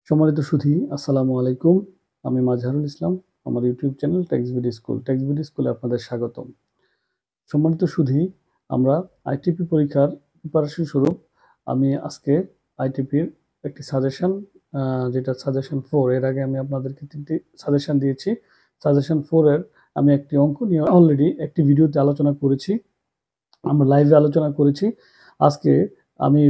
সম্মানিত সুধী, আসসালামু আলাইকুম। আমি মাজহারুল ইসলাম। আমার YouTube channel text school. Text স্কুলে আপনাদের স্বাগতম। সম্মানিত সুধী, আমরা আইটিপি পরীক্ষার প্রিপারেশন স্বরূপ আমি আজকে আইটিপির একটি সাজেশন, যেটা সাজেশন 4। এর আগে আমি আপনাদেরকে 3টি সাজেশন দিয়েছি। সাজেশন 4 এর আমি একটি অঙ্ক নিয়ে অলরেডি একটি ভিডিওতে আলোচনা করেছি। আমরা লাইভে আলোচনা করেছি। আজকে আমি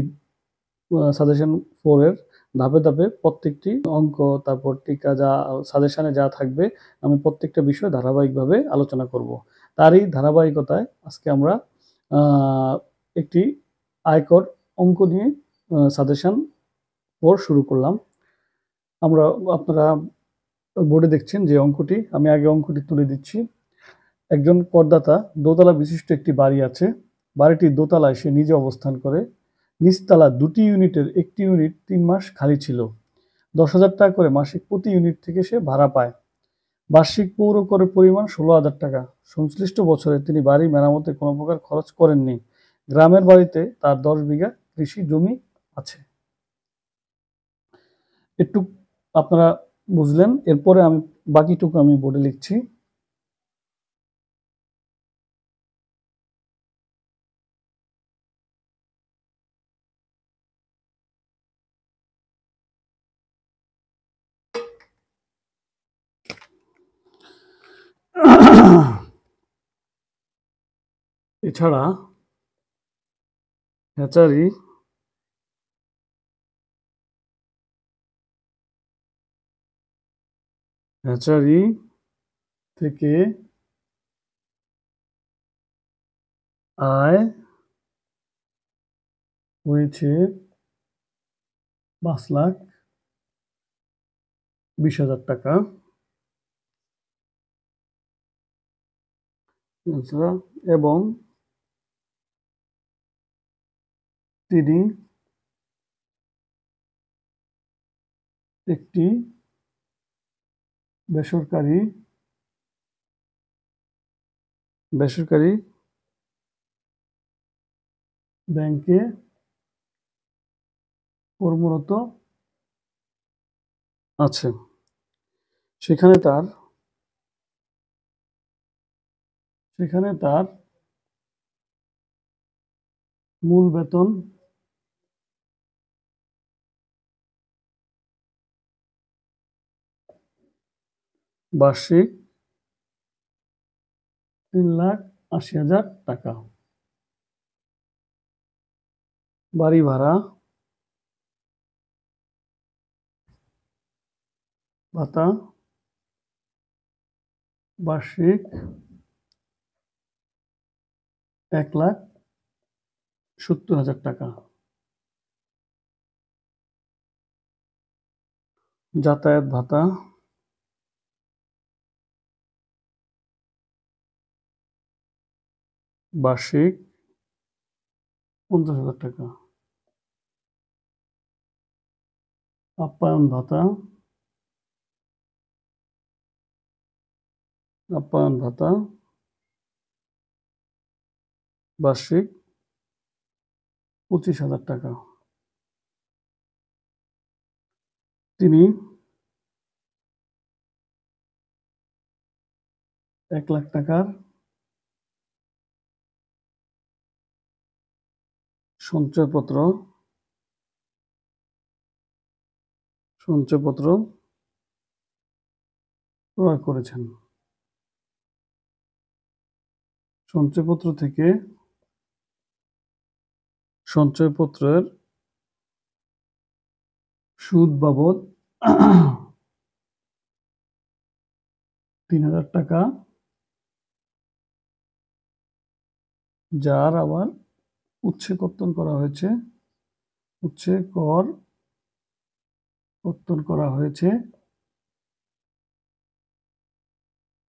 সাজেশন 4 এর ধাপে ধাপে প্রত্যেকটি অঙ্ক, তারপর টিকা যা সাজেশনে যা থাকবে, আমি প্রত্যেকটা বিষয় ধারাবাহিকভাবে আলোচনা করব। তারই ধারাবাহিকতায় আজকে আমরা একটি আয়কর অঙ্ক নিয়ে সাজেশন 4 শুরু করলাম। আপনারা বোর্ডে দেখছেন যে অঙ্কটি, আমি আগে অঙ্কটি তুলে দিচ্ছি। একজন করদাতা দোতলা বিশিষ্ট একটি বাড়ি আছে। বাড়িটির দোতলায় সে নিজে অবস্থান করে। নিচতলা 2টি ইউনিটের একটি ইউনিট 3 মাস খালি ছিল। 10,000 টাকা করে মাসিক প্রতি ইউনিট থেকে সে ভাড়া পায়। বার্ষিক পৌর করের পরিমাণ 16,000 টাকা। সংশ্লিষ্ট বছরে তিনি বাড়ি মেরামতে কোনো প্রকার খরচ করেননি। গ্রামের বাড়িতে তার 10 বিঘা কৃষি জমি আছে। একটু আপনারা বুঝলেন। এরপরে আমি বাকিটুকু আমি বোর্ডে লিখছি। এছাড়া হ্যাচারি থেকে আয় হয়েছে 5,20,000 টাকা। এবং তিনি একটি বেসরকারি ব্যাংকে কর্মরত আছে। সেখানে তার মূল বেতন বার্ষিক 3,80,000 টাকা। বাড়ি ভাড়া ভাতা বার্ষিক 1,70,000 টাকা। যাতায়াত ভাতা বার্ষিক 50,000 টাকা। আপ্যায়ন ভাতা বার্ষিক 25,000 টাকা। তিনি 1,00,000 টাকার সঞ্চয়পত্র ক্রয় করেছেন। সঞ্চয়পত্রের সুদ বাবদ 3,000 টাকা, যার আবার উচ্ছে কর্তন করা হয়েছে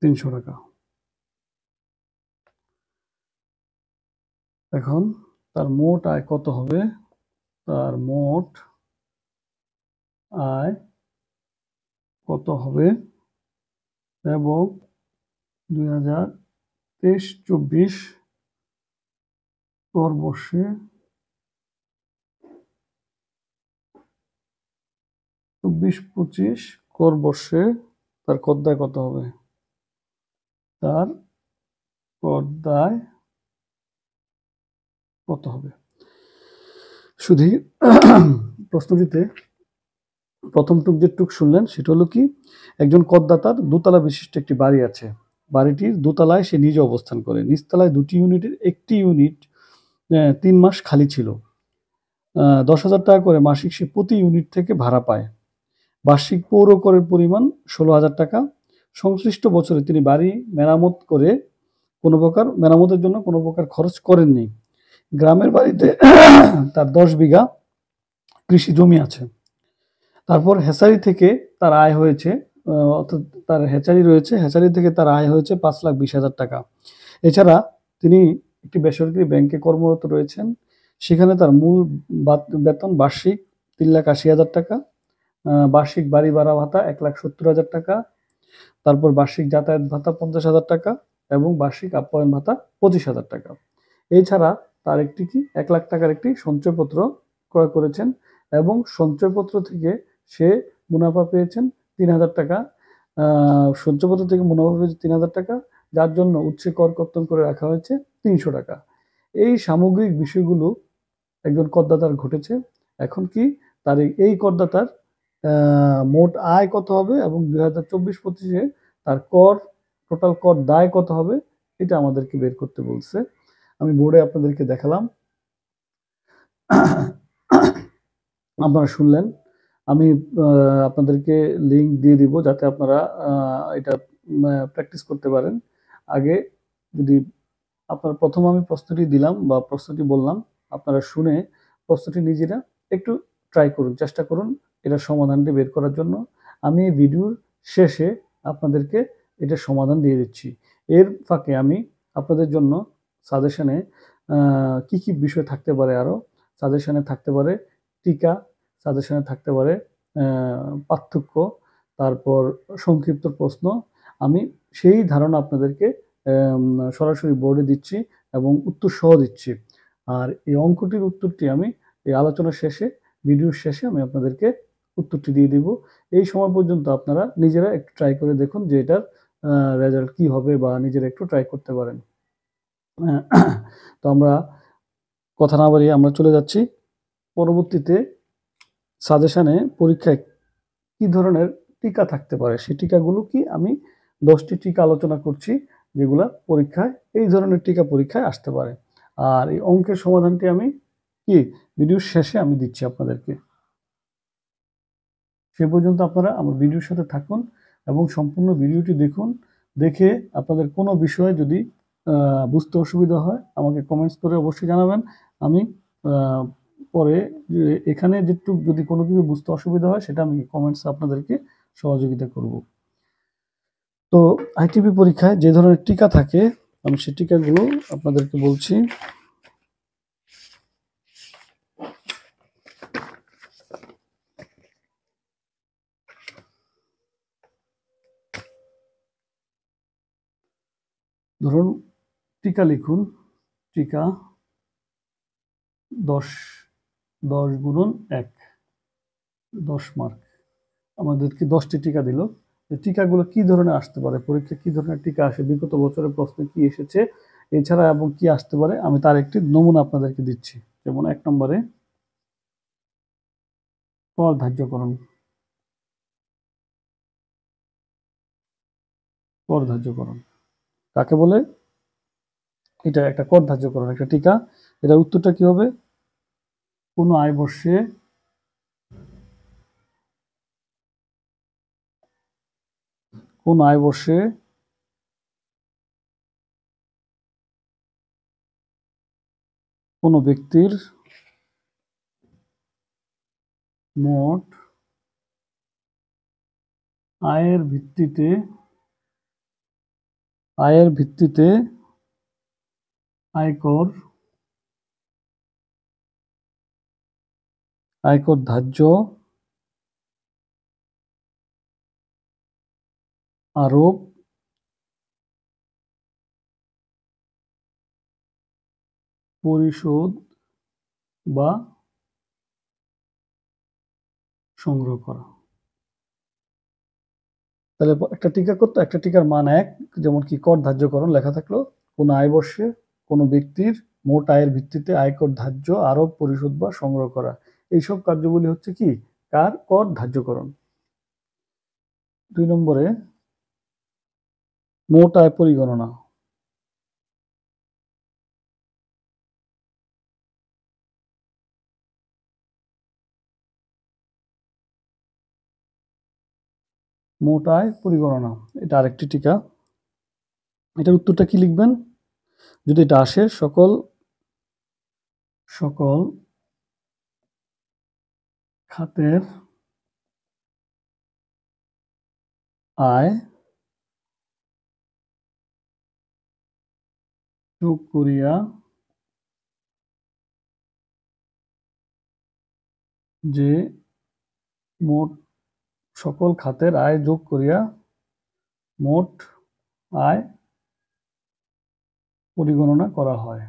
300 টাকা। এখন তার মোট আয় কত হবে? তার মোট আয় কত হবে এবং 2023-24 করবর্ষে 24-25 কর বর্ষে তার করদায় কত হবে? তার করদায় কত হবে? শুধু প্রশ্নটিতে প্রথমটুক যেটুক শুনলেন সেটা হলো কি, একজন করদাতার দোতলা বিশিষ্ট একটি বাড়ি আছে। বাড়িটির দোতলায় সে নিজে অবস্থান করে। নিচতলায় 2টি ইউনিটের একটি ইউনিট 3 মাস খালি ছিল। 10,000 টাকা করে মাসিক সে প্রতি ইউনিট থেকে ভাড়া পায়। বার্ষিক পৌর করের পরিমাণ 16,000 টাকা। সংশ্লিষ্ট বছরে তিনি বাড়ি মেরামতের জন্য কোনো প্রকার খরচ করেননি। গ্রামের বাড়িতে তার 10 বিঘা কৃষি জমি আছে। তারপর হ্যাচারি থেকে তার আয় হয়েছে, অর্থাৎ তার হ্যাচারি রয়েছে, হ্যাচারি থেকে তার আয় হয়েছে 5,20,000 টাকা। এছাড়া তিনি একটি বেসরকারি ব্যাংকে কর্মরত রয়েছেন। সেখানে তার মূল বেতন বার্ষিক 3,80,000 টাকা, বার্ষিক বাড়ি ভাড়া ভাতা 1,70,000 টাকা, তারপর বার্ষিক যাতায়াত ভাতা 50,000 টাকা এবং বার্ষিক আপ্যায়ন ভাতা 25,000 টাকা। এছাড়া তার একটি 1 লাখ টাকার একটি সঞ্চয়পত্র ক্রয় করেছেন এবং সঞ্চয়পত্র থেকে সে মুনাফা পেয়েছেন 3,000 টাকা। সঞ্চয়পত্র থেকে মুনাফা পেয়েছে 3,000 টাকা, যার জন্য উৎসে কর কর্তন করে রাখা হয়েছে 300 টাকা। এই সামগ্রিক বিষয়গুলো একজন করদাতার ঘটেছে। এখন কি তার এই করদাতার মোট আয় কত হবে এবং 2024-25-এ তার টোটাল কর দায় কত হবে, এটা আমাদেরকে বের করতে বলছে। আমি বোর্ডে আপনাদেরকে দেখালাম, আপনারা শুনলেন। আমি আপনাদেরকে লিঙ্ক দিয়ে দিব যাতে আপনারা এটা প্র্যাকটিস করতে পারেন। আগে যদি আপনার প্রথম আমি প্রশ্নটি দিলাম বা প্রশ্নটি বললাম, আপনারা শুনে প্রশ্নটি নিজেরা একটু ট্রাই করুন, চেষ্টা করুন এটার সমাধানটি বের করার জন্য। আমি এই ভিডিওর শেষে আপনাদেরকে এটার সমাধান দিয়ে দিচ্ছি। এর ফাঁকে আমি আপনাদের জন্য সাজেশনে কি কি বিষয় থাকতে পারে, আরও সাজেশনে থাকতে পারে টিকা, সাজেশনে থাকতে পারে পার্থক্য, তারপর সংক্ষিপ্ত প্রশ্ন। আমি সেই ধারণা আপনাদেরকে সরাসরি বোর্ডে দিচ্ছি এবং উত্তর সহ দিচ্ছি। আর এই অঙ্কটির উত্তরটি আমি এই আলোচনার শেষে, ভিডিওর শেষে আমি আপনাদেরকে উত্তরটি দিয়ে দিব। এই সময় পর্যন্ত আপনারা নিজেরা একটু ট্রাই করে দেখুন যে এটার রেজাল্ট কি হবে, বা নিজেরা একটু ট্রাই করতে পারেন। তো আমরা কথা না বাড়িয়ে আমরা চলে যাচ্ছি পরবর্তীতে সাজেশনে পরীক্ষায় কি ধরনের টিকা থাকতে পারে, সেই টিকাগুলো কি, আমি 10টি টিকা আলোচনা করছি যেগুলা পরীক্ষায়, এই ধরনের টিকা পরীক্ষায় আসতে পারে। আর এই অঙ্কের সমাধানটি আমি কি ভিডিওর শেষে আমি দিচ্ছি আপনাদেরকে। সে পর্যন্ত আপনারা আমার ভিডিওর সাথে থাকুন এবং সম্পূর্ণ ভিডিওটি দেখুন। দেখে আপনাদের কোনো বিষয়ে যদি বুঝতে অসুবিধা হয় আমাকে কমেন্টস করে অবশ্যই জানাবেন। আমি পরে এখানে যেটুকু যদি কোনো কিছু বুঝতে অসুবিধা হয় সেটা আমি কমেন্টসে আপনাদেরকে সহযোগিতা করব। তো আইটিপি পরীক্ষায় যে ধরনের টিকা থাকে আমি সেই টিকাগুলো আপনাদেরকে বলছি। ধরুন টিকা লিখুন, টিকা 10 গুণন 1, 10 মার্ক। আমাদেরকে 10টি টিকা দিল। টিকাগুলো কি ধরনের আসতে পারে, পরীক্ষায় কি ধরনের টিকা আসে, বিগত বছরের প্রশ্নে কি এসেছে, এছাড়া এবং কি আসতে পারে আমি তার একটি নমুনা আপনাদেরকে দিচ্ছি। যেমন 1 নম্বরে কর ধার্যকরণ। কর ধার্যকরণ কাকে বলে? এটা একটা কর ধার্যকরণ, একটা টিকা। এটার উত্তরটা কি হবে? কোন আয় বর্ষে কোন ব্যক্তির মোট আয়ের ভিত্তিতে আয়কর ধার্য আরোপ পরিশোধ বা সংগ্রহ করা। তাহলে একটা টিকা কত, একটা টিকার মান 1, যেমন কি কর ধার্যকরণ লেখা থাকলো, কোনো আয় বর্ষে কোনো ব্যক্তির মোট আয়ের ভিত্তিতে আয়কর ধার্য, আরোপ, পরিশোধ বা সংগ্রহ করা, এইসব কার্যগুলি হচ্ছে কি কর ধার্যকরণ। 2 নম্বরে মোট আয় পরিগণনা। মোট আয় পরিগণনা, এটা আরেকটি টিকা। এটার উত্তরটা কি লিখবেন? যদি এটা আসে, সকল খাতের আয় যোগ করিয়া যে মোট, সকল খাতের আয় যোগ করিয়া মোট আয় পরিগণনা করা হয়।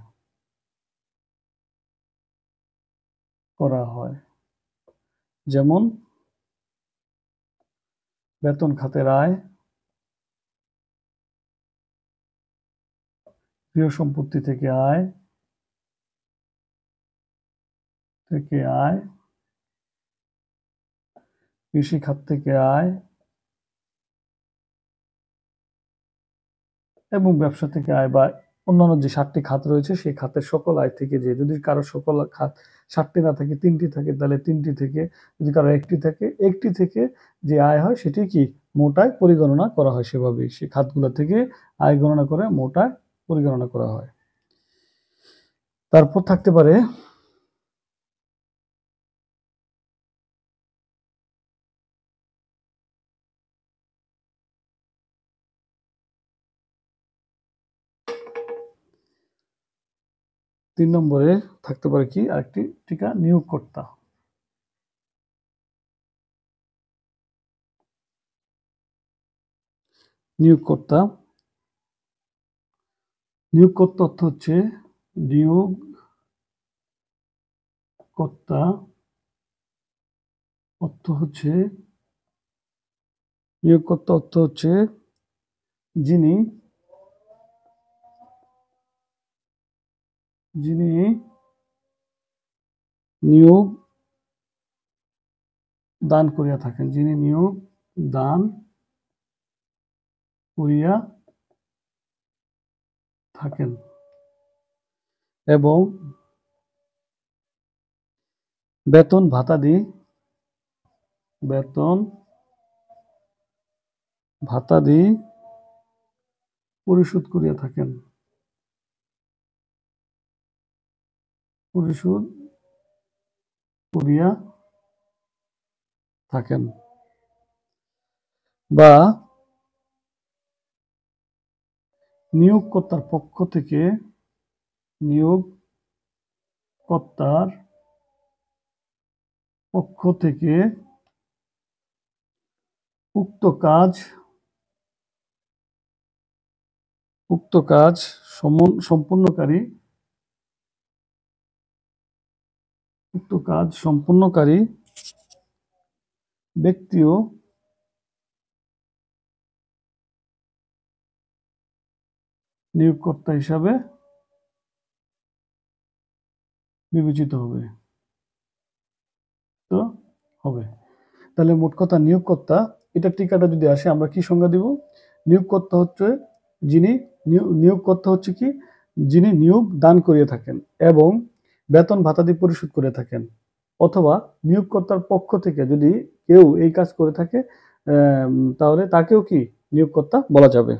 যেমন বেতন খাতের আয়, গৃহ সম্পত্তি থেকে আয়, কৃষি খাত থেকে আয় এবং ব্যবসা থেকে আয়, বা অন্যান্য যে 7টি খাত রয়েছে সেই খাতের সকল আয় থেকে, যে যদি কারো সকল খাত 7টি না থাকে, 3টি থাকে, তাহলে 3টি থেকে, যদি কারো 1টি থাকে, 1টি থেকে যে আয় হয় সেটি কি মোট আয় পরিগণনা করা হয়। সেভাবেই সেই খাতগুলো থেকে আয় গণনা করে মোট আয় পরিগণনা করা হয়। তারপর থাকতে পারে তিন নম্বরে থাকতে পারে কি আরেকটি টিকা, নিয়োগকর্তা। নিয়োগকর্তা অর্থ হচ্ছে নিয়োগকর্তা অর্থ হচ্ছে যিনি নিয়োগ দান করিয়া থাকেন, এবং বেতন ভাতাদি পরিশোধ করিয়া থাকেন, বা নিয়োগকর্তার পক্ষ থেকে উক্ত কাজ সম্পূর্ণকারী ব্যক্তিও নিয়োগকর্তা হিসাবে বিবেচিত হবে। তাহলে মোট কথা নিয়োগকর্তা, এটা টিকাটা যদি আসে আমরা কি সংজ্ঞা দিব? নিয়োগকর্তা হচ্ছে যিনি নিয়োগ দান করিয়া থাকেন এবং বেতন ভাতাদি পরিশোধ করে থাকেন, অথবা নিয়োগকর্তার পক্ষ থেকে যদি কেউ এই কাজ করে থাকে তাহলে তাকেও কি নিয়োগকর্তা বলা যাবে।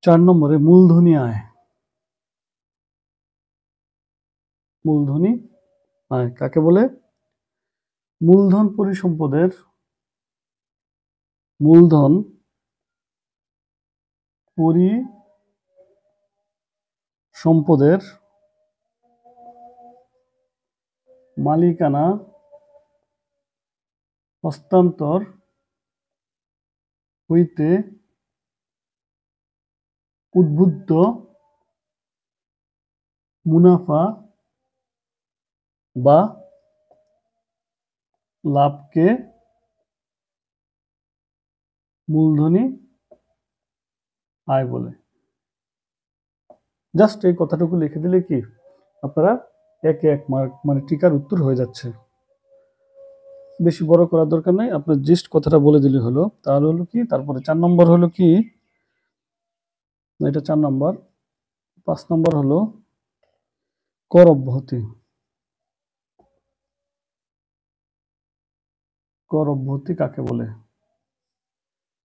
চার নম্বরে মূলধনী আয়। মূলধনী আয় কাকে বলে? মূলধন পরিসম্পদের মালিকানা হস্তান্তর হইতে উদ্বুদ্ধ মুনাফা বা লাভকে মূলধনী আয় বলে। জাস্ট এই কথাটুকু লিখে দিলে কি আপনারা একে এক মার্ক মানে টিকার উত্তর হয়ে যাচ্ছে। বেশি বড় করার দরকার নাই, আপনার জাস্ট কথাটা বলে দিলে হলো। তাহলে হলো কি, তারপরে 4 নম্বর হলো কি, এটা 4 নম্বর। 5 নম্বর হলো কর অব্যাহতি। কর অব্যাহতি কাকে বলে?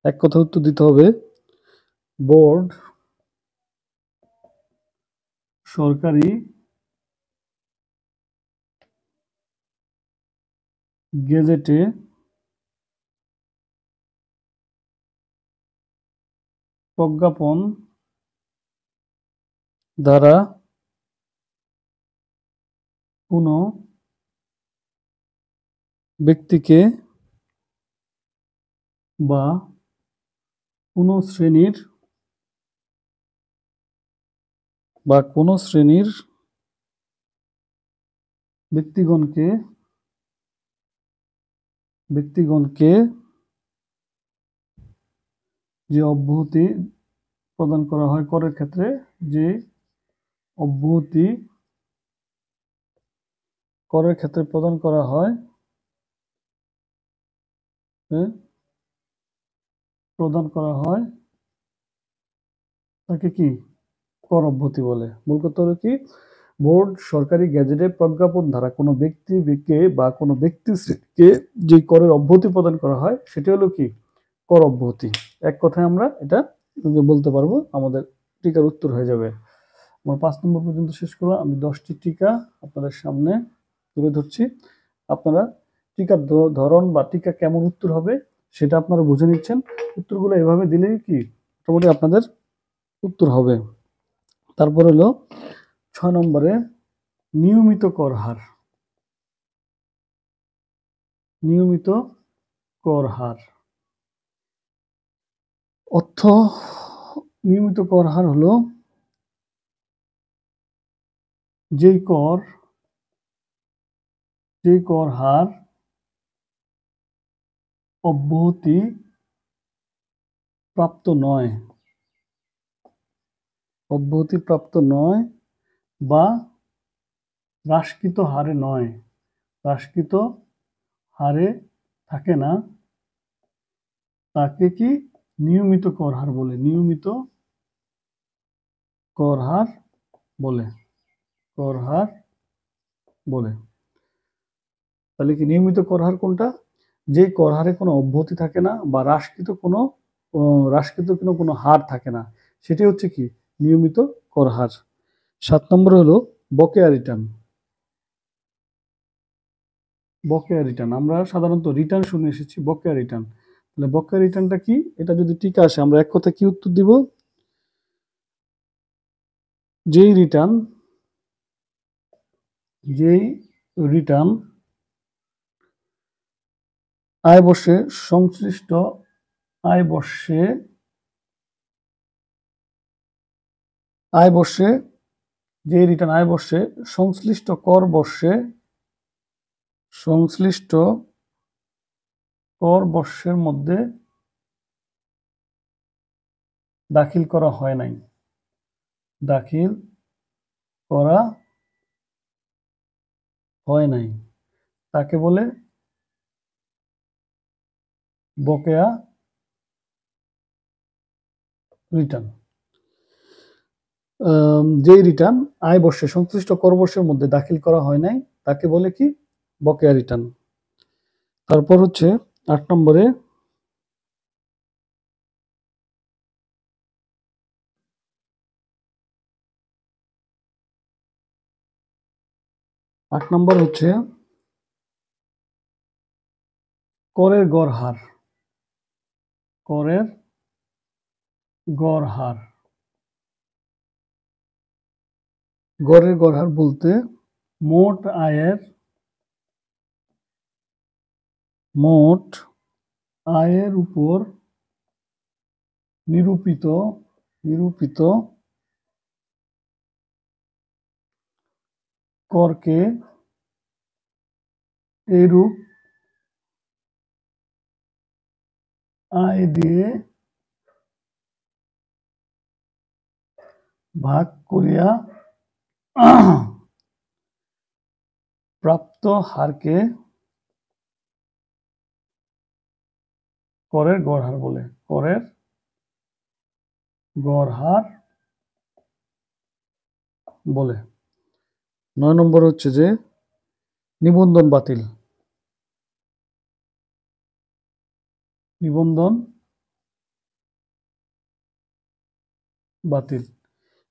এক কথা উত্তর দিতে হবে, বোর্ড সরকারি গেজেটে প্রজ্ঞাপন দ্বারা কোনো ব্যক্তিকে বা কোনো শ্রেণীর ব্যক্তিগণকে যে অব্যাহতি প্রদান করা হয় করের ক্ষেত্রে, যে অব্যাহতি করের ক্ষেত্রে প্রদান করা হয়, তাকে কি কর অব্যাহতি বলে। মূল কথা হলো কি, বোর্ড সরকারি গেজেটে প্রজ্ঞাপন দ্বারা কোনো ব্যক্তিকে বা কোনো ব্যক্তিকে যে করের অব্যাহতি প্রদান করা হয় সেটা হলো কি কর অব্যাহতি। এক কথায় আমরা এটা বলতে পারবো, আমাদের টিকার উত্তর হয়ে যাবে। আমার 5 নম্বর পর্যন্ত শেষ করলাম। আমি 10টি টিকা আপনাদের সামনে তুলে ধরছি। আপনারা টিকার ধরন বা টিকা কেমন উত্তর হবে সেটা আপনারা বুঝে নিচ্ছেন। উত্তরগুলো এভাবে দিলেই কি মোটামুটি আপনাদের উত্তর হবে। তারপর হলো 6 নম্বরে নিয়মিত কর হার। নিয়মিত কর হার অর্থ, নিয়মিত কর হার হলো যেই কর হার অব্যাহতি প্রাপ্ত নয় বা হ্রাসকৃত হারে থাকে না, তাকে কি নিয়মিত কর হার বলে। নিয়মিত কর হার বলে। তাহলে কি নিয়মিত কর হার কোনটা? যে কর হারে কোনো অব্যাহতি থাকে না বা হ্রাসকৃত কোনো হার থাকে না, সেটি হচ্ছে কি নিয়মিত কর হার। 7 নম্বর হলো বকেয়া রিটার্ন। আমরা সাধারণত রিটার্ন শুনে এসেছি, বকেয়া রিটার্ন। তাহলে বকেয়া রিটার্নটা কি? এটা যদি টিকা আসে আমরা এক কথা কি উত্তর দিব? যেই রিটার্ন আয় বর্ষে সংশ্লিষ্ট কর বর্ষের মধ্যে দাখিল করা হয় নাই, তাকে বলে বকেয়া রিটার্ন। যেই রিটার্ন আয় বর্ষে সংশ্লিষ্ট কর বর্ষের মধ্যে দাখিল করা হয় নাই তাকে বলে কি বকেয়া রিটার্ন। তারপর হচ্ছে 8 নম্বরে হচ্ছে করের গড় হার। গড়ের গড় হার বলতে মোট আয়ের উপর নিরূপিত নিরূপিত করকে এইরূপ আয় দিয়ে ভাগ করিয়া প্রাপ্ত হারকে করের গড় হার বলে। করের গড় হার বলে। 9 নম্বর হচ্ছে যে নিবন্ধন বাতিল। নিবন্ধন বাতিল,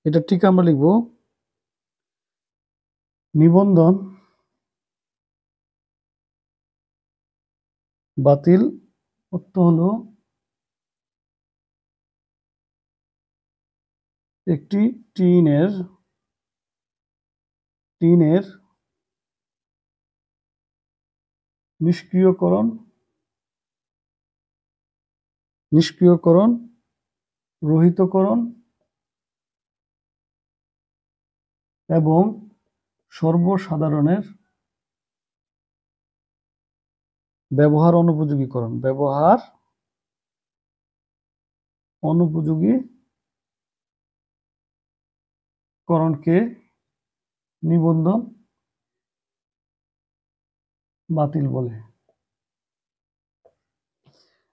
এটা ঠিক আমরা লিখব নিবন্ধন বাতিল অর্থ হলো একটি টিনের নিষ্ক্রিয়করণ, রহিতকরণ এবং সর্বসাধারণের ব্যবহার অনুপযোগীকরণকে নিবন্ধন বাতিল বলে।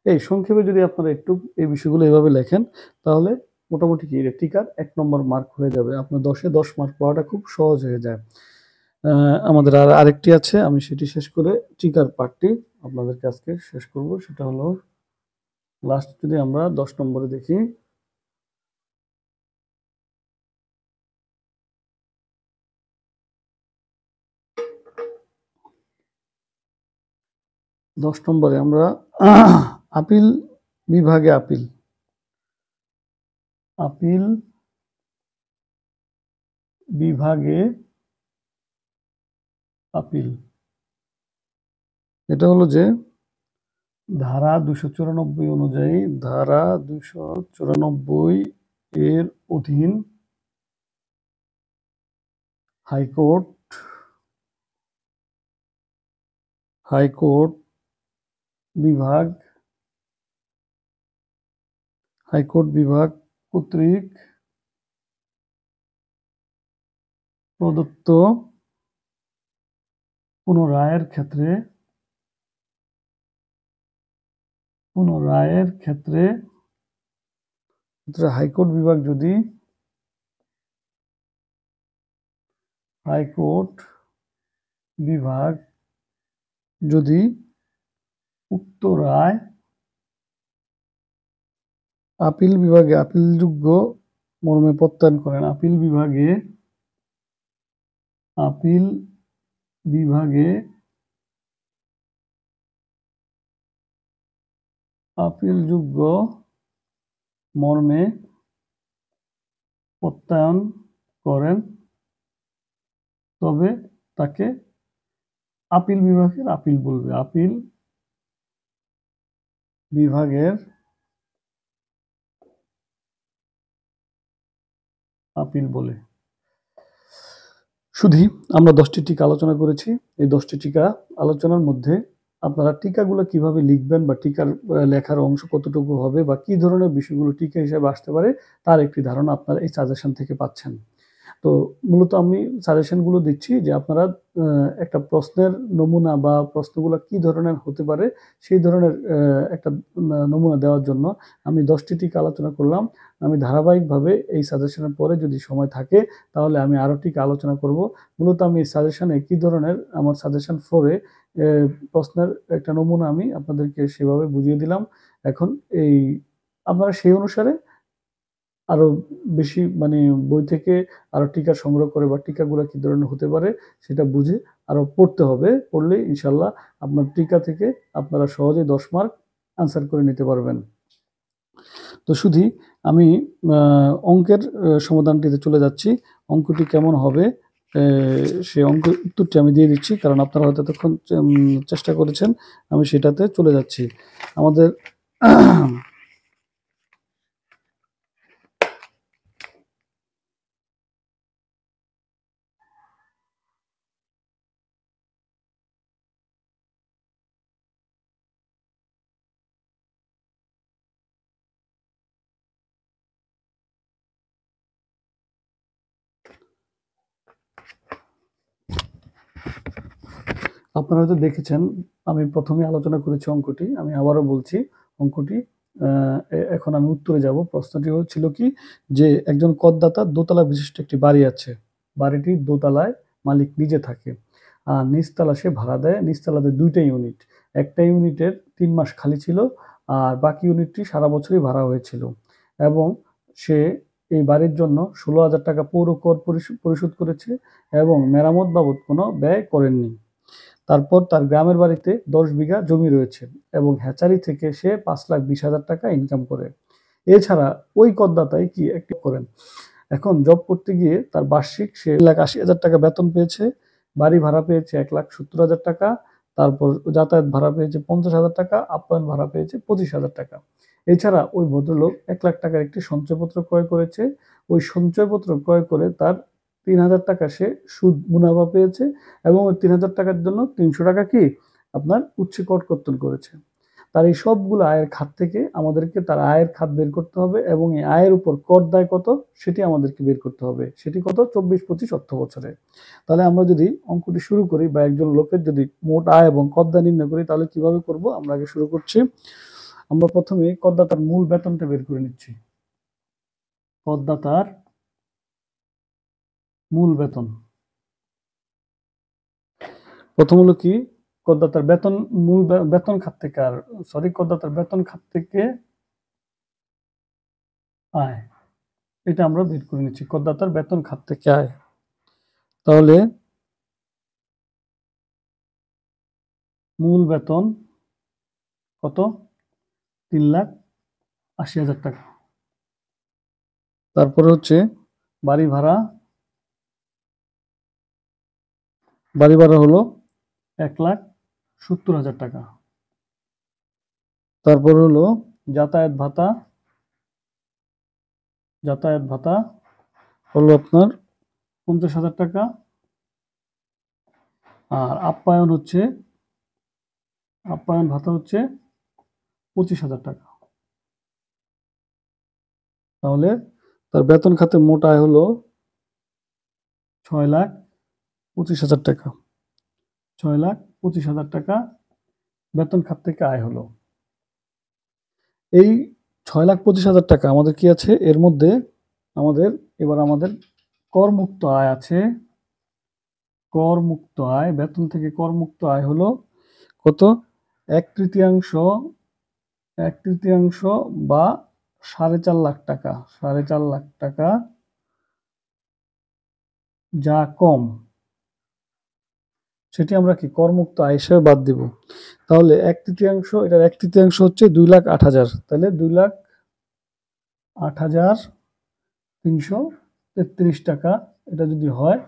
এই সংক্ষেপে যদি আপনারা একটু এই বিষয়গুলো এভাবে লেখেন তাহলে মোটামুটি কি টিকার 1 নম্বর মার্ক হয়ে যাবে। আপনার 10-এ 10 মার্ক পাওয়াটা খুব সহজ হয়ে যায়। আমাদের আরেকটি আছে, আমি সেটি শেষ করে টিকার পার্টটি আপনাদেরকে আজকে শেষ করব। সেটা হলো লাস্ট যদি আমরা 10 নম্বরে দেখি, আমরা আপিল বিভাগে আপিল এটা হলো যে ধারা 294 অনুযায়ী ধারা 294 এর অধীন হাইকোর্ট বিভাগ কর্তৃক প্রদত্ত কোনো রায়ের ক্ষেত্রে হাইকোর্ট বিভাগ যদি উক্ত রায় আপিল বিভাগে আপিলযোগ্য মর্মে প্রত্যয়ন করেন, আপিল বিভাগে আপিলযোগ্য মর্মে প্রত্যয়ন করেন, তবে তাকে আপিল বিভাগের আপিল বলবে। আপিল বিভাগের আপিল বলে। শুধু আমরা 10টি টিকা আলোচনা করেছি। এই 10টি টিকা আলোচনার মধ্যে আপনারা টিকাগুলো কিভাবে লিখবেন বা টিকার লেখার অংশ কতটুকু হবে বা কি ধরনের বিষয়গুলো টিকা হিসেবে আসতে পারে তার একটি ধারণা আপনারা এই সাজেশন থেকে পাচ্ছেন। তো মূলত আমি সাজেশনগুলো দিচ্ছি যে আপনারা একটা প্রশ্নের নমুনা বা প্রশ্নগুলো কি ধরনের হতে পারে সেই ধরনের একটা নমুনা দেওয়ার জন্য আমি 10টি টিকা আলোচনা করলাম। আমি ধারাবাহিকভাবে এই সাজেশনের পরে যদি সময় থাকে তাহলে আমি আরও টিকা আলোচনা করব। মূলত আমি এই সাজেশনে কি ধরনের আমার সাজেশন 4-এ প্রশ্নের একটা নমুনা আমি আপনাদেরকে সেভাবে বুঝিয়ে দিলাম। এখন এই আপনারা সেই অনুসারে আরো বেশি বই থেকে আরো টিকা সংগ্রহ করে বা টিকাগুলো কি ধরনের হতে পারে সেটা বুঝে আরো পড়তে হবে। পড়লে ইনশাল্লাহ আপনার টিকা থেকে আপনারা সহজে 10 মার্ক আনসার করে নিতে পারবেন। তো শুধু আমি অঙ্কের সমাধানটিতে চলে যাচ্ছি। অঙ্কটি কেমন হবে সেই অঙ্ক উত্তরটি আমি দিয়ে দিচ্ছি, কারণ আপনারা হয়তো তখন চেষ্টা করেছেন। আমি সেটাতে চলে যাচ্ছি। আমাদের আপনারা হয়তো দেখেছেন, আমি প্রথমে আলোচনা করেছি অঙ্কটি, আমি আবারও বলছি অঙ্কটি। এখন আমি উত্তরে যাব। প্রশ্নটি হচ্ছিল কি, যে একজন করদাতা দোতলা বিশিষ্ট একটি বাড়ি আছে, বাড়িটির দোতলায় মালিক নিজে থাকে আর নিচতলা সে ভাড়া দেয়। নিচতলাতে 2টা ইউনিট, একটা ইউনিটের 3 মাস খালি ছিল আর বাকি ইউনিটটি সারা বছরই ভাড়া হয়েছিল, এবং সে এই বাড়ির জন্য 16,000 টাকা পৌর কর পরিশোধ করেছে এবং মেরামত বাবদ কোনো ব্যয় করেননি। তারপর তার গ্রামের বাড়িতে 10 বিঘা জমি রয়েছে এবং হ্যাচারি থেকে সে 5,20,000 টাকা ইনকাম করে। এছাড়া ওই করদাতাই কি একটি করেন, এখন জব করতে গিয়ে তার বার্ষিক সে 1,80,000 টাকা বেতন পেয়েছে, বাড়ি ভাড়া পেয়েছে 1,70,000 টাকা, তারপর যাতায়াত ভাড়া পেয়েছে 50,000 টাকা, আপ্যায়ন ভাড়া পেয়েছে 25,000 টাকা। এছাড়া ওই ভদ্রলোক 1,00,000 টাকার একটি সঞ্চয়পত্র ক্রয় করেছে। ওই সঞ্চয়পত্র ক্রয় করে তার 3,000 টাকা সে সুদ মুনাফা পেয়েছে এবং ওই 3,000 টাকার জন্য 300 টাকা কি আপনার উচ্ছে কর কর্তন করেছে। তার এই সবগুলো আয়ের খাত থেকে আমাদেরকে তার আয়ের খাত বের করতে হবে এবং এই আয়ের উপর কর দায় কত সেটি আমাদেরকে বের করতে হবে। সেটি কত? 24-25 অর্থ বছরে। তাহলে আমরা যদি অঙ্কটি শুরু করি বা একজন লোকের যদি মোট আয় এবং কর দায় নির্ণয় করি, তাহলে কিভাবে করব? আমরা আগে শুরু করছি। আমরা প্রথমে করদাতার মূল বেতনটা বের করে নিচ্ছি। করদাতার মূল বেতন প্রথম হলো কি, করদাতার বেতন মূল বেতন খাত থেকে করদাতার বেতন খাত থেকে আয়, এটা আমরা বের করে নিচ্ছি। করদাতার বেতন খাত থেকে আয়, তাহলে মূল বেতন কত? 3,80,000 টাকা। তারপরে হচ্ছে বাড়ি ভাড়া, হলো 1,70,000 টাকা। তারপর হলো যাতায়াত ভাতা, হলো আপনার 50,000 টাকা। আর আপ্যায়ন ভাতা হচ্ছে 25,000 টাকা। তাহলে তার বেতন খাতে মোট আয় হলো 6,25,000 টাকা। 6,25,000 টাকা বেতন খাত থেকে আয় হলো। এই 6,25,000 টাকা আমাদের কি আছে? এর মধ্যে আমাদের করমুক্ত আয় আছে। করমুক্ত আয়, বেতন থেকে করমুক্ত আয় হলো কত? 1/3 বা 4.5 লাখ টাকা। 4.5 লাখ টাকা, যা কম সেটি আমরা কি করমুক্ত আয় হিসেবে বাদ দিব। তাহলে 1/3, এটার 1/3 হচ্ছে 2,08,000। তাহলে 2,08,333 টাকা এটা যদি হয়,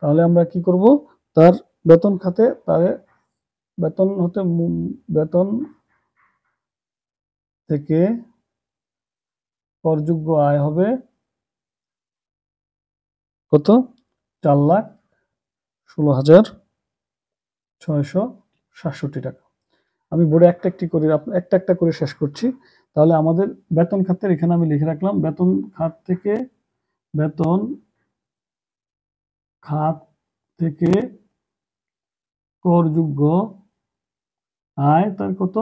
তাহলে আমরা কি করব? তার বেতন খাতে বেতন থেকে করযোগ্য আয় হবে কত? 4,16,667 টাকা। আমি বোর্ডে একটা করে শেষ করছি। তাহলে আমাদের বেতন খাতের এখানে আমি লিখে রাখলাম, বেতন খাত থেকে করযোগ্য আয় তার কত?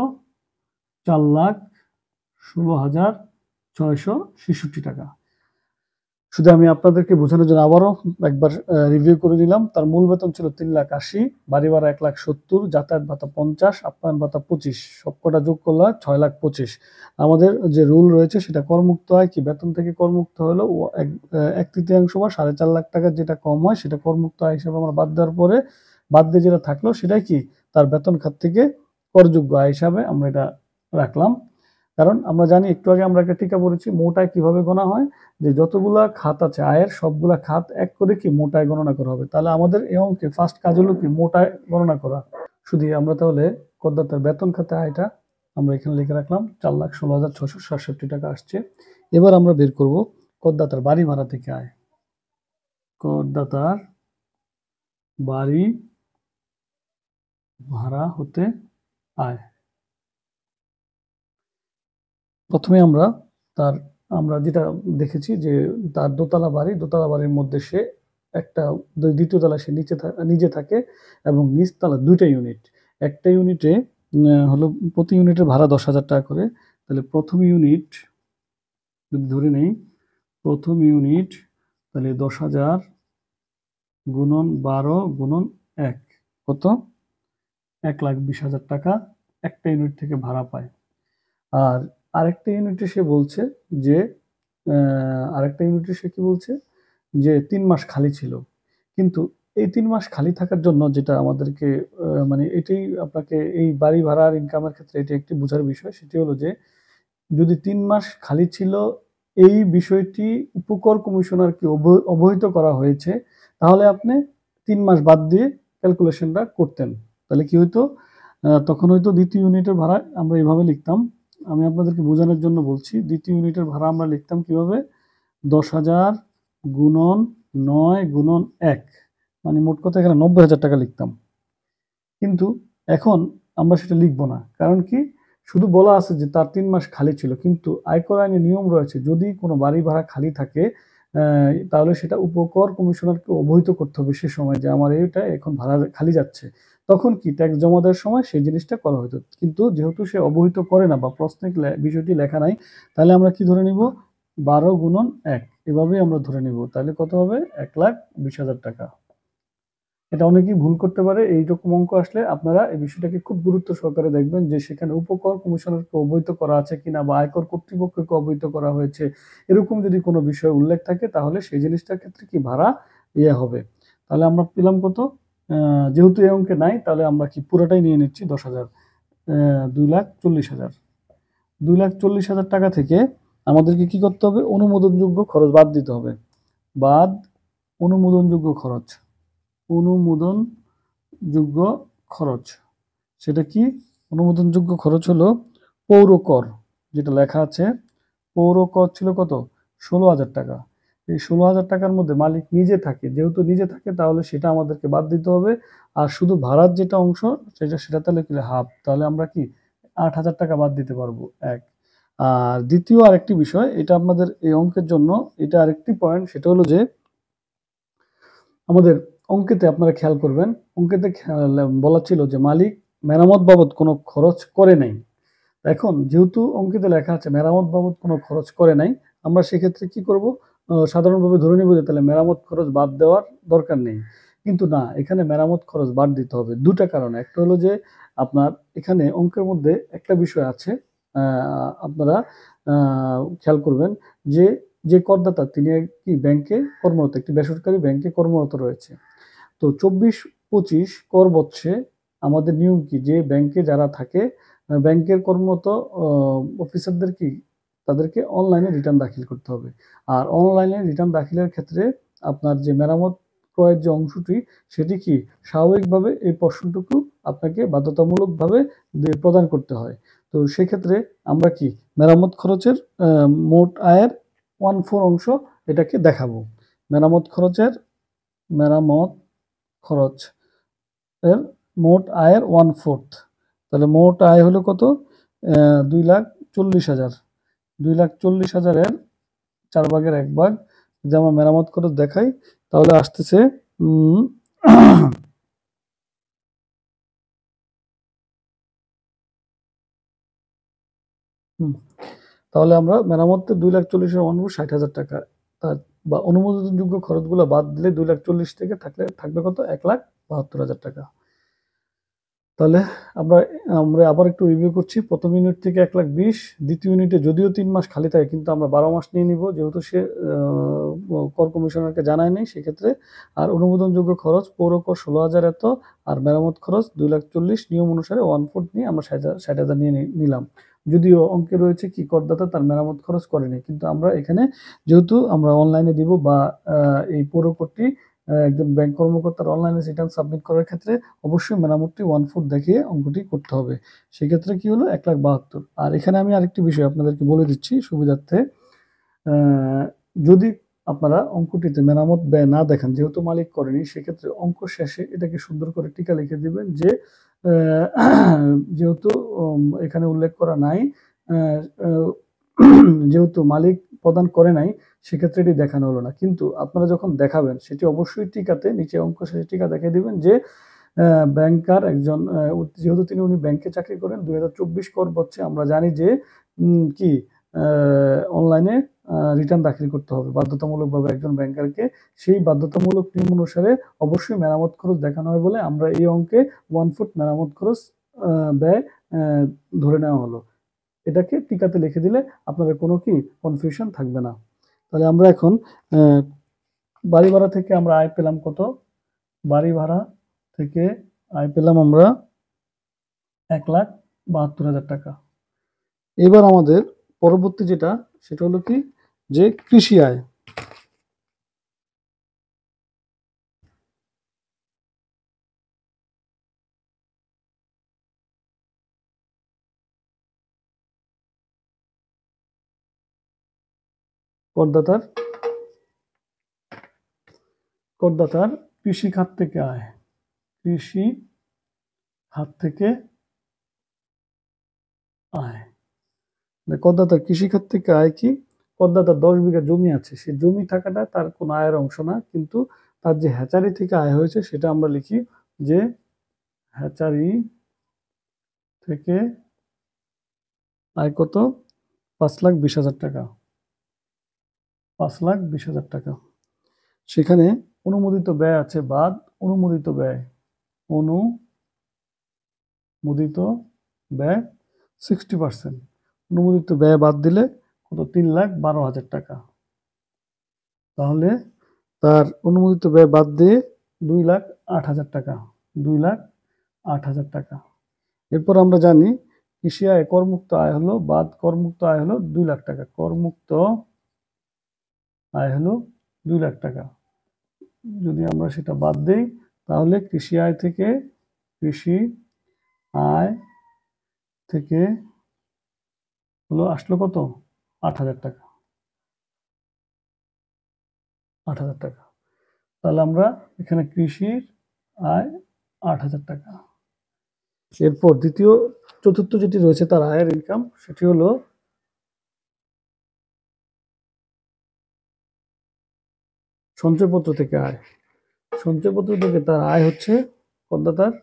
4,16,667 টাকা। শুধু আমি আপনাদেরকে বোঝানোর জন্য আবারও একবার রিভিউ করে দিলাম। তার মূল বেতন ছিল 3,80,000, বাড়ি ভাড়া 1,70,000, যাতায়াত ভাতা 50, আপ্যায়ন ভাতা 25, সবকটা যোগ করলে 6,25,000। আমাদের যে রুল রয়েছে সেটা করমুক্ত হয় কি, বেতন থেকে করমুক্ত হলো 1/3 বা 4.5 লাখ টাকা, যেটা কম হয় সেটা করমুক্ত আয় হিসেবে আমরা বাদ দেওয়ার পরে বাদ দিয়ে যেটা থাকলো সেটাই কি তার বেতন খাত থেকে করযোগ্য আয় হিসাবে আমরা এটা রাখলাম। কারণ আমরা জানি, একটু আগে আমরা একটা টিকা পড়েছি, মোট আয় কিভাবে গোনা হয়, যে যতগুলা খাত আছে আয়ের সবগুলা খাত এক করে কি মোট আয় গণনা করা হবে। তাহলে আমাদের এই অঙ্কে ফার্স্ট কাজ হলো কি মোট আয় গণনা করা। শুধু আমরা তাহলে করদাতার বেতন খাতে আয়টা আমরা এখানে লিখে রাখলাম, 4,16,667 টাকা আসছে। এবার আমরা বের করব করদাতার বাড়ি ভাড়া থেকে আয়। করদাতার বাড়ি ভাড়া হতে আয়। প্রথমে আমরা যেটা দেখেছি যে তার দোতলা বাড়ির মধ্যে সে একটা দ্বিতীয় তলায় সে নিজে থাকে এবং নিচতলা 2টা ইউনিট। একটা ইউনিটে হলো প্রতি ইউনিটের ভাড়া 10,000 টাকা করে। তাহলে প্রথম ইউনিট যদি ধরে নেই, প্রথম ইউনিট তাহলে 10,000 গুণন 12 গুণন 1 কত? 1,20,000 টাকা একটা ইউনিট থেকে ভাড়া পায়। আর আরেকটা ইউনিটে সে বলছে যে আরেকটা ইউনিটে সে কি বলছে যে 3 মাস খালি ছিল। কিন্তু এই 3 মাস খালি থাকার জন্য যেটা আমাদেরকে মানে এটাই আপনাকে এই বাড়ি ভাড়ার ইনকামের ক্ষেত্রে এটা একটি বোঝার বিষয়, সেটি হলো যে যদি 3 মাস খালি ছিল এই বিষয়টি উপকর কমিশনারকে অবহিত করা হয়েছে, তাহলে আপনি 3 মাস বাদ দিয়ে ক্যালকুলেশনটা করতেন। তাহলে কি হইতো? তখন হয়তো দ্বিতীয় ইউনিটের ভাড়া আমরা এভাবে লিখতাম। আমি আপনাদেরকে বোঝানোর জন্য বলছি। দ্বিতীয় ইউনিটের ভাড়া আমরা লিখতাম কিভাবে? 10,000 গুণন 9 গুণন 1 মানে মোট কথা এখানে 90,000 টাকা লিখতাম। কিন্তু এখন আমরা সেটা লিখব না। কারণ কি? শুধু বলা আছে যে তার 3 মাস খালি ছিল। কিন্তু আয়কর আইনে নিয়ম রয়েছে, যদি কোনো বাড়ি ভাড়া খালি থাকে তাহলে সেটা উপকর কমিশনারকে অবহিত করতে হবে সে সময় যে আমার এইটা এখন ভাড়া খালি যাচ্ছে। তখন কি ট্যাক্স জমা দেওয়ার সময় সেই জিনিসটা করা হতো। কিন্তু যেহেতু সে অবহিত করে না বা প্রশ্নে বিষয়টি লেখা নাই, তাহলে আমরা কি ধরে নিব? 12 গুণন 1 এভাবেই আমরা ধরে নিব। তাহলে কত হবে? 1,20,000 টাকা। এটা অনেকেই ভুল করতে পারে। এইরকম অঙ্ক আসলে আপনারা এই বিষয়টাকে খুব গুরুত্ব সহকারে দেখবেন যে সেখানে উপকর কমিশনারকে অবহিত করা আছে কিনা বা আয়কর কর্তৃপক্ষকে অবহিত করা হয়েছে, এরকম যদি কোনো বিষয় উল্লেখ থাকে তাহলে সেই জিনিসটার ক্ষেত্রে কি ভাড়া হবে। তাহলে আমরা পেলাম কত? যেহেতু এই অঙ্কে নাই তাহলে আমরা কি পুরোটাই নিয়ে নিচ্ছি 10,000, 2,40,000। 2,40,000 টাকা থেকে আমাদেরকে কি করতে হবে? অনুমোদনযোগ্য খরচ বাদ দিতে হবে। বাদ অনুমোদনযোগ্য খরচ। অনুমোদনযোগ্য খরচ সেটা কি? অনুমোদনযোগ্য খরচ হলো পৌর কর, যেটা লেখা আছে পৌর কর ছিল কত? 16,000 টাকা। এই 16,000 টাকার মধ্যে মালিক নিজে থাকে, যেহেতু নিজে থাকে তাহলে সেটা আমাদেরকে বাদ দিতে হবে। আর শুধু ভাড়ার যেটা অংশ সেটা তাহলে কি হাফ, তাহলে আমরা কি 8,000 টাকা বাদ দিতে পারবো। এক। আর দ্বিতীয় আরেকটি বিষয়, এটা আপনাদের এই অঙ্কের জন্য এটা আরেকটি পয়েন্ট, সেটা হলো যে আমাদের অঙ্কেতে আপনারা খেয়াল করবেন, অঙ্কেতে বলা ছিল যে মালিক মেরামত বাবদ কোনো খরচ করে নাই। এখন যেহেতু অঙ্কেতে লেখা আছে মেরামত বাবদ কোনো খরচ করে নাই, আমরা সেক্ষেত্রে কি করব? সাধারণভাবে ধরে নিব যে তাহলে মেরামত খরচ বাদ দেওয়ার দরকার নেই। কিন্তু না, এখানে মেরামত খরচ বাদ দিতে হবে দুটা কারণে। একটা হলো যে আপনার এখানে অঙ্কের মধ্যে একটা বিষয় আছে, আপনারা খেয়াল করবেন যে যে করদাতা তিনি কি ব্যাংকে কর্মরত, একটি বেসরকারি ব্যাংকে কর্মরত রয়েছে। তো 24-25 কর বৎসরে আমাদের নিয়ম কি, যে ব্যাংকে যারা থাকে ব্যাংকের কর্মরত অফিসারদের কি তাদেরকে অনলাইনে রিটার্ন দাখিল করতে হবে। আর অনলাইনে রিটার্ন দাখিলের ক্ষেত্রে আপনার যে মেরামত ক্রয়ের যে অংশটি সেটি কি স্বাভাবিকভাবে এই পোর্শনটুকু আপনাকে বাধ্যতামূলকভাবে প্রদান করতে হয়। তো সেক্ষেত্রে আমরা কি মেরামত খরচের মোট আয়ের 1/4 অংশ এটাকে দেখাবো। মেরামত খরচ এর মোট আয়ের 1/4। তাহলে মোট আয় হলো কত? 2,40,000। 2,40,000 এর 4 ভাগের 1 ভাগ যদি আমরা মেরামত খরচ দেখাই তাহলে আসতেছে তাহলে আমরা মেরামতে 2,40,000 অনুযায়ী 60,000 টাকা, বা অনুমোদনযোগ্য খরচগুলো বাদ দিলে 2,40,000 থেকে থাকবে কত? 1,72,000 টাকা। তাহলে আমরা আমরা আবার একটু রিভিউ করছি। প্রথম ইউনিট থেকে 1,20,000, দ্বিতীয় ইউনিটে যদিও 3 মাস খালি থাকে কিন্তু আমরা 12 মাস নিয়ে নিব, যেহেতু সে কর কমিশনারকে জানায় নেই সেক্ষেত্রে। আর অনুমোদনযোগ্য খরচ পৌর কর 16,000 এত, আর মেরামত খরচ 2,40,000 নিয়ম অনুসারে 1/4 নিয়ে আমরা 60,000 নিয়ে নিলাম। যদিও অঙ্কে রয়েছে কি করদাতা তার মেরামত খরচ করেনি, কিন্তু আমরা এখানে যেহেতু আমরা অনলাইনে দিব বা এই পৌর করটি একজন ব্যাংক কর্মকর্তার অনলাইনে রিটার্ন সাবমিট করার ক্ষেত্রে অবশ্যই মেরামতটি 1/4 দেখিয়ে অঙ্কটি করতে হবে। সেক্ষেত্রে কি হলো? 1,72,000। আর এখানে আমি আরেকটি বিষয় আপনাদেরকে বলে দিচ্ছি সুবিধার্থে, যদি আপনারা অঙ্কটিতে মেরামত ব্যয় না দেখেন, যেহেতু মালিক করেনি, সেক্ষেত্রে অঙ্ক শেষে এটাকে সুন্দর করে টিকা লিখে দিবেন যে যেহেতু এখানে উল্লেখ করা নাই, যেহেতু মালিক প্রদান করে নাই সেক্ষেত্রে এটি দেখানো হলো না। কিন্তু আপনারা যখন দেখাবেন সেটি অবশ্যই টিকাতে নিচে অঙ্ক শেষে টিকা দেখিয়ে দিবেন যে ব্যাংকার একজন, যেহেতু উনি ব্যাংকে চাকরি করেন, 2024 কর বছরে আমরা জানি যে কি অনলাইনে রিটার্ন দাখিল করতে হবে বাধ্যতামূলকভাবে একজন ব্যাংকারকে। সেই বাধ্যতামূলক নিয়ম অনুসারে অবশ্যই মেরামত খরচ দেখানো হয় বলে আমরা এই অঙ্কে 1 ফুট মেরামত খরচ ব্যয় ধরে নেওয়া হলো। এটাকে টিকাতে লিখে দিলে আপনাদের কোনো কি কনফিউশন থাকবে না। তাহলে আমরা এখন বাড়ি ভাড়া থেকে আমরা আয় পেলাম কত? বাড়ি ভাড়া থেকে আয় পেলাম আমরা 1,72,000 টাকা। এবার আমাদের পরবর্তী যেটা সেটা হলো কি যে কৃষি আয়। করদাতার কৃষি খাত থেকে আয়, কৃষি খাত থেকে আয়। করদাতার কৃষি খাত থেকে আয় কি? করদাতার 10 বিঘা জমি আছে, সেই জমি থাকাটা তার কোনো আয়ের অংশ না, কিন্তু তার যে হ্যাচারি থেকে আয় হয়েছে সেটা আমরা লিখি যে হ্যাচারি থেকে আয় কত? 5,20,000 টাকা। 5,20,000 টাকা। সেখানে অনুমোদিত ব্যয় আছে বাদ, অনুমোদিত ব্যয় 60%। অনুমোদিত ব্যয় বাদ দিলে কত? 3,12,000 টাকা। তাহলে তার অনুমোদিত ব্যয় বাদ দিয়ে 2,08,000 টাকা। 2,08,000 টাকা। এরপর আমরা জানি কৃষি আয় করমুক্ত আয় হলো বাদ করমুক্ত আয় হলো 2 লাখ টাকা। করমুক্ত আয় হলো 2 লাখ টাকা। যদি আমরা সেটা বাদ দেই তাহলে কৃষি আয় থেকে হলো আসলো কত? 8,000 টাকা। 8,000 টাকা। তাহলে আমরা এখানে কৃষির আয় 8,000 টাকা। এরপর চতুর্থ যেটি রয়েছে তার আয়ের ইনকাম, সেটি হলো সঞ্চয়পত্র থেকে আয়। সঞ্চয়পত্র থেকে তার আয় হচ্ছে করদাতার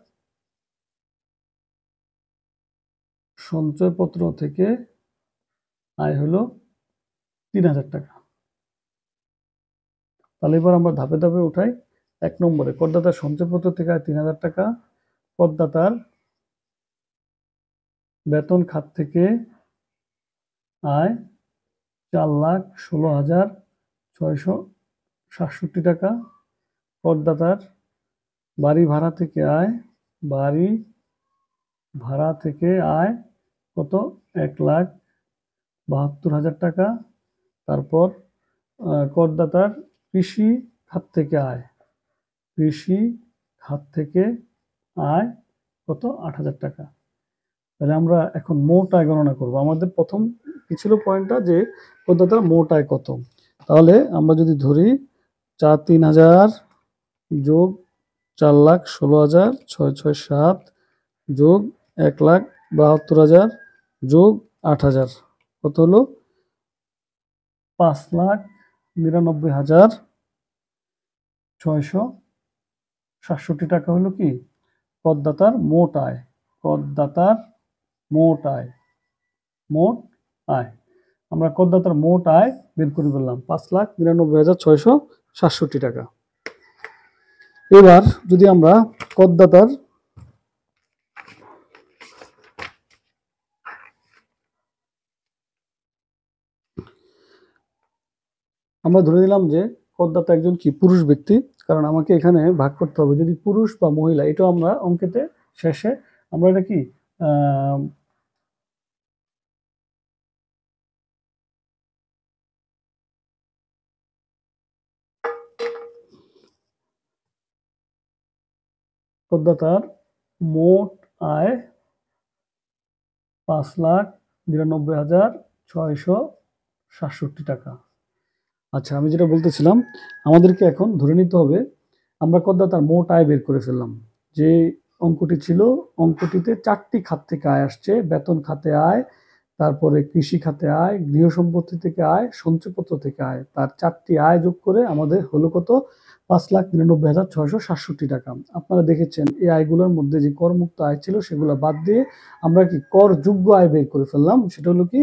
সঞ্চয়পত্র থেকে আয় হলো 3,000 টাকা। তাহলে এবার আমরা ধাপে ধাপে উঠাই। 1 নম্বরে করদাতার সঞ্চয়পত্র থেকে আয় 3,000 টাকা। করদাতার বেতন খাত থেকে আয় 4,16,667 টাকা। করদাতার বাড়ি ভাড়া থেকে আয় কত? 1,72,000 টাকা। তারপর করদাতার কৃষি খাত থেকে আয় কত? 8,000 টাকা। তাহলে আমরা এখন মোট আয় গণনা করব। আমাদের প্রথম কি ছিল পয়েন্টটা যে করদাতার মোট আয় কত। তাহলে আমরা যদি ধরি 4,03,000 যোগ 4,16,667 যোগ 1,72,000 যোগ 8,000 কত হলো? 5,99,667 টাকা হলো কি করদাতার মোট আয়। করদাতার মোট আয়। আমরা করদাতার মোট আয় বের করে ফেললাম 5,99,667 টাকা। এবার যদি আমরা করদাতার আমরা ধরে নিলাম যে করদাতা একজন কি পুরুষ ব্যক্তি, কারণ আমাকে এখানে ভাগ করতে হবে যদি পুরুষ বা মহিলা, এটাও আমরা অঙ্কেতে শেষে আমরা এটা কি করদাতার মোট আয় 5,99,667 টাকা। আচ্ছা, আমি যেটা বলতেছিলাম আমাদেরকে এখন ধরে নিতে হবে আমরা করদাতার মোট আয় বের করে ফেললাম। যে অঙ্কটি ছিল, অঙ্কটিতে 4টি খাত থেকে আয় আসছে। বেতন খাতে আয়, তারপরে কৃষি খাতে আয়, গৃহ সম্পত্তি থেকে আয়, সঞ্চয়পত্র থেকে আয়, তার 4টি আয় যোগ করে আমাদের হলো কত? 5,99,667 টাকা। আপনারা দেখেছেন এই আয়গুলোর মধ্যে যে করমুক্ত আয় ছিল সেগুলো বাদ দিয়ে আমরা কি করযোগ্য আয় বের করে ফেললাম। সেটা হলো কি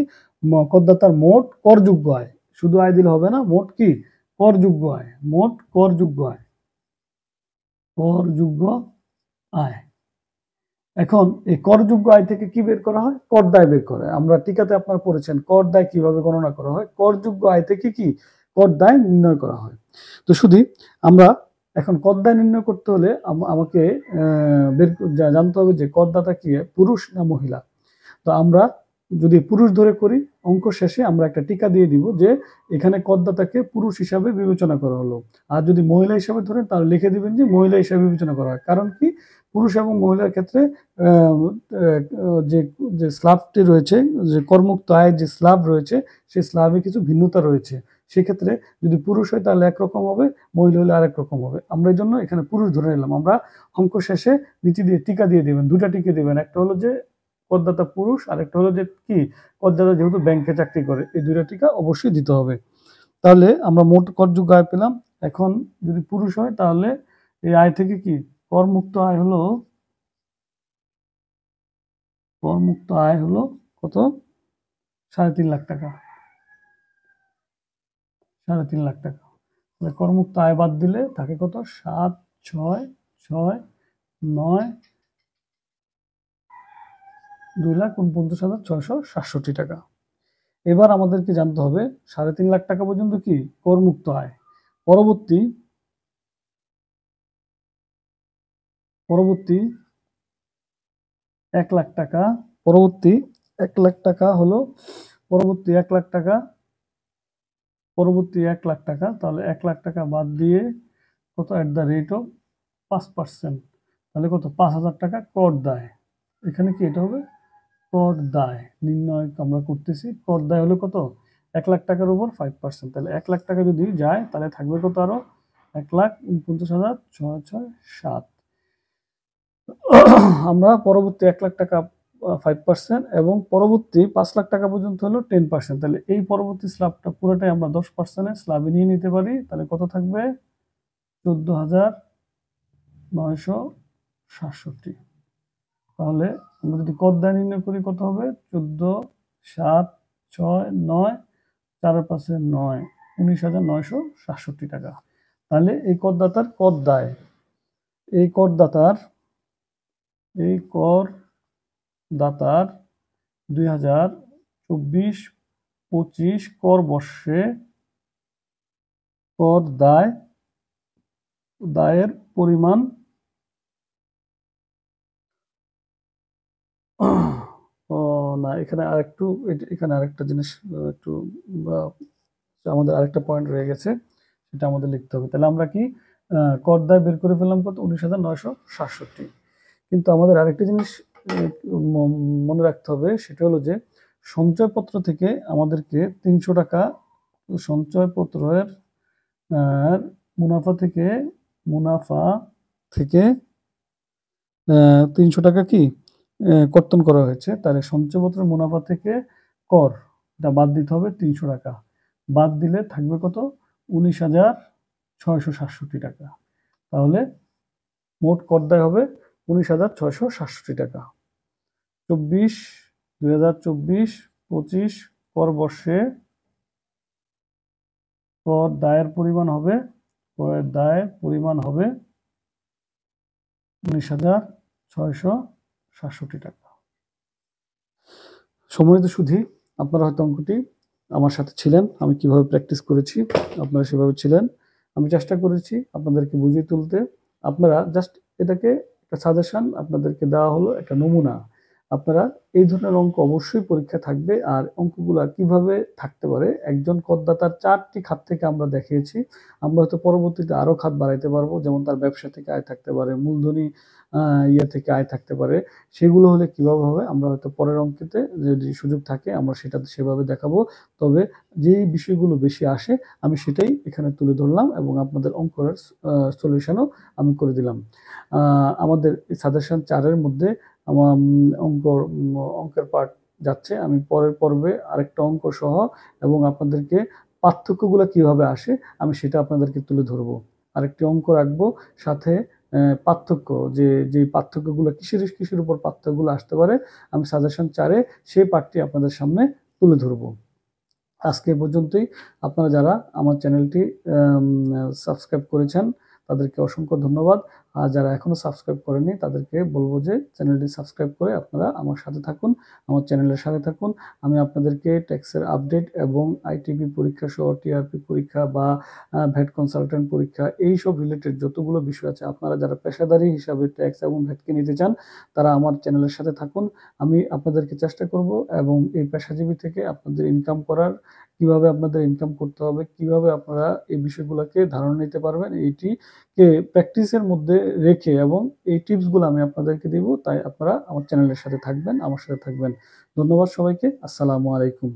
করদাতার মোট করযোগ্য আয়। শুধু আয় দিলে হবে না, মোট কি করযোগ্য আয়, মোট করযোগ্য আয়, করযোগ্য আয়। এখন এই করযোগ্য আয় থেকে কি বের করা হয়? কর দায় বের করা হয়। আমরা টিকাতে আপনারা পড়েছেন কর দায় কিভাবে গণনা করা হয়। করযোগ্য আয় থেকে কি কর দায় নির্ণয় করা হয়। তো শুধু আমরা এখন কর দায় নির্ণয় করতে হলে আমাকে জানতে হবে যে করদাতা কি পুরুষ না মহিলা। তো আমরা যদি পুরুষ ধরে করি, অঙ্ক শেষে আমরা একটা টিকা দিয়ে দিব যে এখানে করদাতাকে পুরুষ হিসাবে বিবেচনা করা হলো। আর যদি মহিলা হিসাবে ধরেন তাহলে লিখে দিবেন যে মহিলা হিসাবে বিবেচনা করা হয়। কারণ কি পুরুষ এবং মহিলার ক্ষেত্রে যে যে স্ল্যাবটি রয়েছে, যে করমুক্ত আয়ের যে স্ল্যাব রয়েছে, সেই স্ল্যাবে কিছু ভিন্নতা রয়েছে। সেক্ষেত্রে যদি পুরুষ হয় তাহলে একরকম হবে, মহিলা হলে আরেক রকম হবে। আমরা এই জন্য এখানে পুরুষ ধরে নিলাম। আমরা অঙ্ক শেষে নিচে দিয়ে টিকা দিয়ে দিবেন, দুটা টিকা দিবেন। একটা হলো যে করদাতা পুরুষ, আর একটা হলো যে কি করদাতা যেহেতু ব্যাংকে চাকরি করে, এই দুইটা টিকা অবশ্যই দিতে হবে। তাহলে আমরা মোট করযোগ্য আয় পেলাম। এখন যদি পুরুষ হয় তাহলে এই আয় থেকে কি করমুক্ত আয় হলো, করমুক্ত আয় হলো কত? 3.5 লাখ টাকা, 3.5 লাখ টাকা। তাহলে করমুক্ত আয় বাদ দিলে থাকে কত? 7, 6, 6, 9, 2,49,667 টাকা। এবার আমাদেরকে জানতে হবে 3.5 লাখ টাকা পর্যন্ত কি করমুক্ত আয়। পরবর্তী 1 লাখ টাকা, পরবর্তী 1 লাখ টাকা হলো পরবর্তী 1 লাখ টাকা, পরবর্তী 1 লাখ টাকা। তাহলে 1 লাখ টাকা বাদ দিয়ে কত? এট দ্য রেট অফ 5%, তাহলে কত? 5,000 টাকা কর দায়। এখানে কি এটা হবে কর দায় নির্ণয় আমরা করতেছি। কর দায় হলো কত? 1 লাখ টাকার উপর 5%। তাহলে 1 লাখ টাকা যদি যায় তাহলে থাকবে কত? আরো 1,49,667। আমরা পরবর্তী 1 লাখ টাকা 5% এবং পরবর্তী 5 লাখ টাকা পর্যন্ত হলো 10%। তাহলে এই পরবর্তী স্ল্যাবটা পুরোটাই আমরা 10% স্ল্যাবে নিয়ে নিতে পারি। তাহলে কত থাকবে? 14,967। তাহলে আমরা যদি কর দায় নির্ণয় করি কত হবে? 14, 7, 6, 9, 4 আর 5 9, 19,967 টাকা। তাহলে এই করদাতার কর দায়, এই করদাতার 2024-25 কর বর্ষে কর দায়ের পরিমাণ না, এখানে আরেকটা জিনিস একটু আমাদের আরেকটা পয়েন্ট রয়ে গেছে, সেটা আমাদের লিখতে হবে। তাহলে আমরা কি কর দায় বের করে ফেললাম কত? 19,967। কিন্তু আমাদের আরেকটা জিনিস মনে রাখতে হবে, সেটা হলো যে সঞ্চয়পত্র থেকে আমাদেরকে 300 টাকা সঞ্চয়পত্রের মুনাফা থেকে 300 টাকা কি কর্তন করা হয়েছে। তাহলে সঞ্চয়পত্রের মুনাফা থেকে কর এটা বাদ দিতে হবে 300 টাকা। বাদ দিলে থাকবে কত? 19,667 টাকা। তাহলে মোট কর দায় হবে 19,667 টাকা। 2024-25 কর বর্ষে কর দায়ের পরিমাণ হবে 19,667 টাকা। সম্মানিত সুধী, আপনারা হয়তো অঙ্কটি আমার সাথে ছিলেন, আমি কিভাবে প্র্যাকটিস করেছি আপনারা সেভাবে ছিলেন। আমি চেষ্টা করেছি আপনাদেরকে বুঝিয়ে তুলতে। আপনারা জাস্ট এটাকে একটা সাজেশন আপনাদেরকে দেওয়া হলো, একটা নমুনা। আপনারা এই ধরনের অঙ্ক অবশ্যই পরীক্ষা থাকবে। আর অঙ্কগুলা কিভাবে থাকতে পারে, একজন করদাতার 4টি খাত থেকে আমরা দেখিয়েছি। আমরা হয়তো পরবর্তীতে আরো খাত বাড়াইতে পারবো, যেমন তার ব্যবসা থেকে আয় থাকতে পারে, মূলধনী থেকে আয় থাকতে পারে। সেগুলো হলে কিভাবে হবে আমরা হয়তো পরের অঙ্কেতে যদি সুযোগ থাকে আমরা সেটা সেভাবে দেখাবো। তবে যে বিষয়গুলো বেশি আসে আমি সেটাই এখানে তুলে ধরলাম এবং আপনাদের অঙ্কের সলিউশনও আমি করে দিলাম। আমাদের সাজেশন 4-এর মধ্যে আমার অঙ্কের পার্ট যাচ্ছে। আমি পরের পর্বে আরেকটা অঙ্ক সহ এবং আপনাদেরকে পার্থক্যগুলো কিভাবে আসে আমি সেটা আপনাদেরকে তুলে ধরবো। আরেকটি অঙ্ক রাখবো, সাথে পার্থক্য, যেই পার্থক্যগুলো কিসের উপর পার্থক্যগুলো আসতে পারে আমি সাজেশন 4-এ সেই পার্টটি আপনাদের সামনে তুলে ধরবো। আজকে এ পর্যন্তই। আপনারা যারা আমার চ্যানেলটি সাবস্ক্রাইব করেছেন তাদেরকে অসংখ্য ধন্যবাদ। আর যারা এখনো সাবস্ক্রাইব করেনি তাদেরকে বলবো যে চ্যানেলটি সাবস্ক্রাইব করে আপনারা আমার সাথে থাকুন, আমার চ্যানেলের সাথে থাকুন। আমি আপনাদেরকে ট্যাক্সের আপডেট এবং আইটিপি পরীক্ষা সহ টিআরপি পরীক্ষা বা ভ্যাট কনসালটেন্ট পরীক্ষা এইসব রিলেটেড যতগুলো বিষয় আছে, আপনারা যারা পেশাদারি হিসাবে ট্যাক্স এবং ভ্যাটকে নিতে চান তারা আমার চ্যানেলের সাথে থাকুন। আমি আপনাদেরকে চেষ্টা করব এবং এই পেশাজীবী থেকে আপনাদের ইনকাম করার, কিভাবে আপনাদের ইনকাম করতে হবে, কিভাবে আপনারা এই বিষয়গুলোকে ধারণা নিতে পারবেন, এইটিকে প্র্যাকটিসের মধ্যে রেখে এবং এই টিপসগুলো আমি আপনাদেরকে দিব। তাই আপনারা আমার চ্যানেলের সাথে থাকবেন, আমার সাথে থাকবেন। ধন্যবাদ সবাইকে। আসসালামু আলাইকুম।